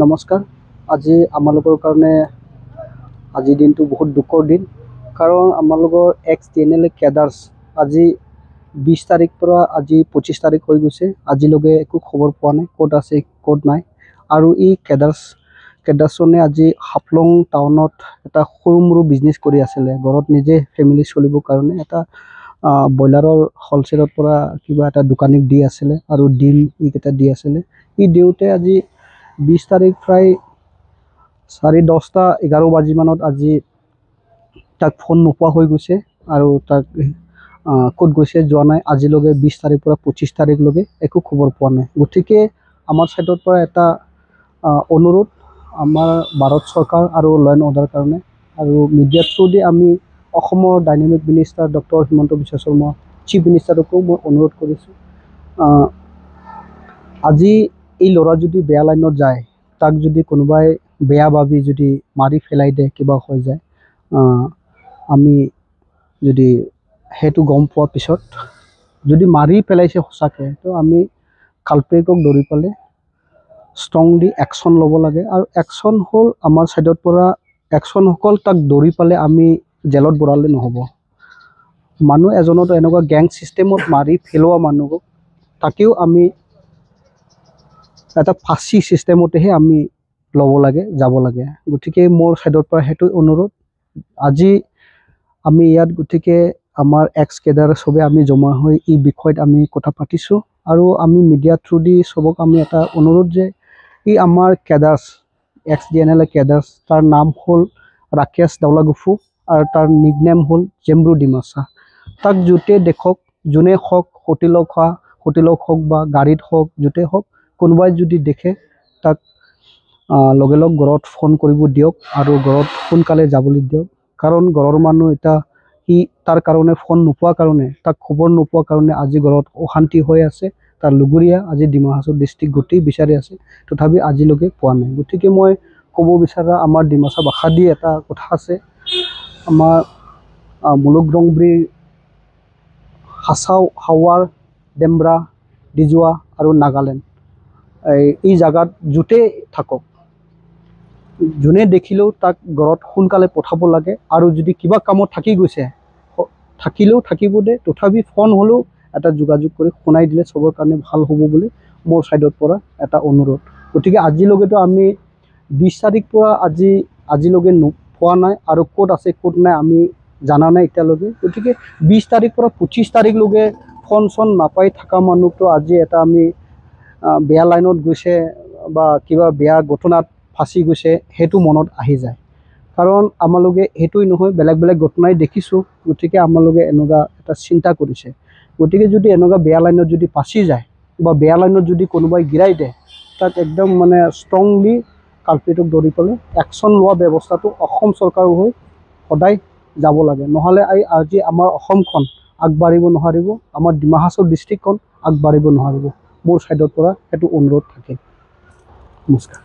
নমস্কাৰ। আজি আমালোকৰ কাৰণে আজিৰ দিনটো বহুত দুখৰ দিন, কাৰণ আমালোকৰ এক্স TNLA কেডাৰ্ছ আজি 20 তাৰিখ পৰা আজি 25 তাৰিখ হৈ গৈছে। আজিলৈকে একো খবৰ পোৱা নাই, ক'ত আছে ক'ত নাই। আৰু এই কেডাৰ্ছনে আজি হাফলং টাউনত এটা সৰু মৰু বিজনেছ কৰি আছিলে, ঘৰত নিজে ফেমিলি চলিবৰ কাৰণে এটা ব্ৰইলাৰৰ হ'লচেলৰ পৰা কিবা এটা দোকানীক দি আছিলে আৰু ডিম এইকেইটা দি আছিলে। ই দেউতে আজি 20 তাৰিখ প্ৰায় 10:30-11 বাজিমানত আজি তাক ফোন নোপোৱা হৈ গৈছে আৰু তাক ক'ত গৈছে যোৱা নাই। আজিলৈকে 20 তাৰিখ পৰা 25 তাৰিখলৈকে একো খবৰ পোৱা নাই। গতিকে আমাৰ ছাইডৰ পৰা এটা অনুৰোধ আমাৰ ভাৰত চৰকাৰ আৰু ল এণ্ড অৰ্ডাৰ কাৰণে, আৰু মিডিয়াৰ থ্ৰুদি আমি অসমৰ dynamic minister doctor Himanta Biswa Sarma chief মিনিষ্টাৰকো মই অনুৰোধ কৰিছোঁ, আজি এই ল'ৰা যদি বেয়া লাইনত যায়, তাক যদি কোনোবাই বেয়া ভাবি যদি মাৰি পেলাই দিয়ে, কিবা হৈ যায়, আমি যদি সেইটো গম পোৱাৰ পিছত যদি মাৰি পেলাইছে সঁচাকৈ, তো আমি কালপ্ৰিটক ধৰি পেলাই ষ্ট্ৰংলি একশ্যন ল'ব লাগে। আৰু একশ্যন হ'ল আমাৰ ছাইডৰ পৰা একশ্যন অকল তাক ধৰি পেলাই আমি জেলত ভৰালে নহ'ব। মানুহ এজনতো এনেকুৱা গেং ছিষ্টেমত মাৰি পেলোৱা মানুহক তাকেও আমি এটা ফাঁচী ছিষ্টেমতেহে আমি ল'ব লাগে, যাব লাগে। গতিকে মোৰ ছাইডৰ পৰা সেইটো অনুৰোধ। আজি আমি ইয়াত গতিকে আমাৰ এক্স কেডাৰ চবে আমি জমা হৈ এই বিষয়ত আমি কথা পাতিছোঁ, আৰু আমি মিডিয়া থ্ৰুদি চবক আমি এটা অনুৰোধ যে এই আমাৰ কেডাৰ্ছ এক্স TNLA কেডাৰ্ছ, তাৰ নাম হ'ল ৰাকেশ দাউলাগুফু আৰু তাৰ নিকনেম হ'ল জেম্ব্ৰু ডিমাছা। তাক য'তে দেখক, যোনে হওক, হোটেলত হওক বা গাড়ীত হওক, য'তে হওক, কোনোবাই যদি দেখে তাক লগে লগ ঘৰত ফোন কৰিব দিয়ক আৰু ঘৰত সোনকালে যাবলৈ দিয়ক। কাৰণ ঘৰৰ মানুহ এতিয়া সি তাৰ কাৰণে ফোন নোপোৱাৰ কাৰণে, তাক খবৰ নোপোৱাৰ কাৰণে আজি ঘৰত অশান্তি হৈ আছে। তাৰ লগৰীয়া আজি ডিমা হাছাও ডিষ্ট্ৰিক্ট গোটেই বিচাৰি আছে, তথাপি আজিলৈকে পোৱা নাই। গতিকে মই ক'ব বিচৰা, আমাৰ ডিমাছা ভাষা দি এটা কথা আছে, আমাৰ মুলুক দংব্ৰী হাছাও, হাৱাৰ, ডেমব্ৰা, ডিজোৱা আৰু নাগালেণ্ড, এই জাগাত য'তে থাকক, যোনে দেখিলেও তাক ঘৰত সোনকালে পঠাব লাগে। আৰু যদি কিবা কামত থাকি গৈছে, থাকিলেও থাকিব দে, তথাপি ফোন হ'লেও এটা যোগাযোগ কৰি শুনাই দিলে চবৰ কাৰণে ভাল হ'ব বুলি মোৰ ছাইডৰ পৰা এটা অনুৰোধ। গতিকে আজিলৈকেতো আমি 20 তাৰিখ পৰা আজিলৈকে পোৱা নাই, আৰু ক'ত আছে ক'ত নাই আমি জানা নাই এতিয়ালৈকে। গতিকে 20 তাৰিখ পৰা 25 তাৰিখলৈকে ফোন চোন নাপাই থকা মানুহটো আজি এটা আমি বেয়া লাইনত গৈছে বা কিবা বেয়া ঘটনাত ফাঁচি গৈছে, সেইটো মনত আহি যায়। কাৰণ আমালোকে সেইটোৱে নহয়, বেলেগ বেলেগ ঘটনাই দেখিছোঁ। গতিকে আমালোকে এনেকুৱা এটা চিন্তা কৰিছে। গতিকে যদি এনেকুৱা বেয়া লাইনত যদি ফাঁচি যায় বা বেয়া লাইনত যদি কোনোবাই গিৰাই দিয়ে, তাক একদম মানে ষ্ট্ৰংলি কালপ্ৰিটক ধৰি পেলাই একশ্যন লোৱা ব্যৱস্থাটো অসম চৰকাৰৰ হৈ সদায় যাব লাগে। নহ'লে আজি আমাৰ অসমখন আগবাঢ়িব নোৱাৰিব, আমাৰ ডিমা হাছাও ডিষ্ট্ৰিক্টখন আগবাঢ়িব নোৱাৰিব। মোৰ ছাইডৰ পৰা সেইটো অনুৰোধ থাকে। নমস্কাৰ।